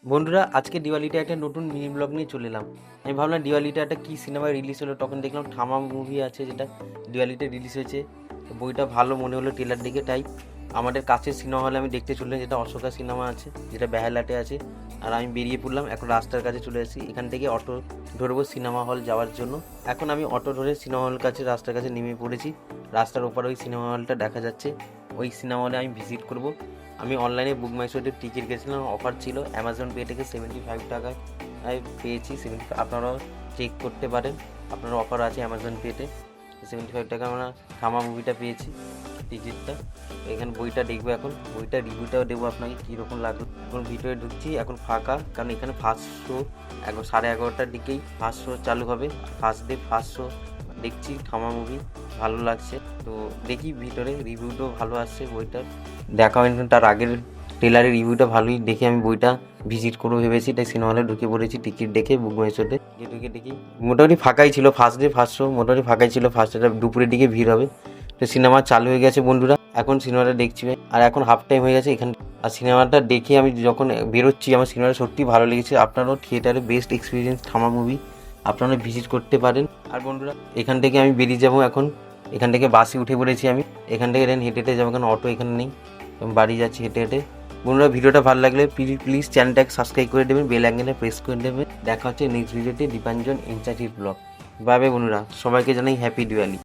বন্ধুরা, আজকে দিওয়ালিতে একটা নতুন মিনি ব্লগ নিয়ে চলে এলাম। আমি ভাবলাম দিওয়ালিতে একটা কী সিনেমা রিলিজ হলো, তখন দেখলাম থামা মুভি আছে, যেটা দিওয়ালিতে রিলিজ হয়েছে। তো বইটা ভালো মনে হলো ট্রেলার দেখে, তাই আমাদের কাছের সিনেমা হলে আমি দেখতে চললাম, যেটা অশোকা সিনেমা আছে, যেটা বেহালাতে আছে। আর আমি বেরিয়ে পড়লাম, এখন রাস্তার কাছে চলে এসেছি। এখান থেকে অটো ধরবো সিনেমা হল যাওয়ার জন্য। এখন আমি অটো ধরে সিনেমা হল কাছে রাস্তার কাছে নেমে পড়েছি। রাস্তার ওপারে ওই সিনেমা হলটা দেখা যাচ্ছে, ওই সিনেমা হলে আমি ভিজিট করব। আমি অনলাইনে বুক মাই শোতে টিকিট গেছিলাম, অফার ছিল অ্যামাজন পে থেকে 75 টাকায় পেয়েছি। আপনারাও চেক করতে পারেন, আপনার অফার আছে অ্যামাজন পেতে। 75 টাকা আমরা থামা মুভিটা পেয়েছি টিকিটটা। এখানে বইটা দেখবো, এখন বইটা রিভিউটাও দেবো আপনাকে কীরকম লাগলো। এখন ভিডিওয়ে ঢুকছি, এখন ফাঁকা, কারণ এখানে ফার্স্ট শো 11:30টার দিকেই ফার্স্ট শো চালু হবে। ফার্স্ট ডে ফার্স্ট শো দেখছি থামা মুভি, ভালো লাগছে। তো দেখি ভিতরে রিভিউটাও ভালো আসছে বইটার, দেখা হয়নি তার আগের ট্রেলারের রিভিউটা ভালোই দেখে আমি বইটা ভিজিট করবো ভেবেছি, তাই সিনেমা হলে ঢুকে পড়েছি টিকিট দেখে বুক মাই শোতে। গিয়ে ঢুকে দেখি মোটামুটি ফাঁকাই ছিল, ফার্স্ট ডে ফার্স্ট শো মোটামুটি ফাঁকাই ছিল। ফার্স্ট ডেটা দুপুরের দিকে ভিড় হবে। তো সিনেমা চালু হয়ে গেছে বন্ধুরা, এখন সিনেমাটা দেখছি। আর এখন হাফ টাইম হয়ে গেছে এখানে। আর সিনেমাটা দেখে আমি যখন বেরোচ্ছি, আমার সিনেমাটা সত্যিই ভালো লেগেছে। আপনারাও থিয়েটারে বেস্ট এক্সপিরিয়েন্স থামা মুভি আপনারা ভিজিট করতে পারেন। আর বন্ধুরা, এখান থেকে আমি বেরিয়ে যাবো এখন। এখান থেকে বাসে উঠে পড়েছি আমি, এখান থেকে হেঁটে হেঁটে যাবো, কারণ অটো এখানে নেই। আমি বাড়ি যাচ্ছি হেঁটে হেঁটে। বন্ধুরা, ভিডিওটা ভালো লাগলে প্লিজ চ্যানেলটাকে সাবস্ক্রাইব করে দেবেন, বেল আইকনে প্রেস করে দেবেন। দেখা হচ্ছে নেক্সট ভিডিওতে দীপাঞ্জন ইনচার্জির ব্লগ। বাই বাই বন্ধুরা, সবাইকে জানাই হ্যাপি দিওয়ালি।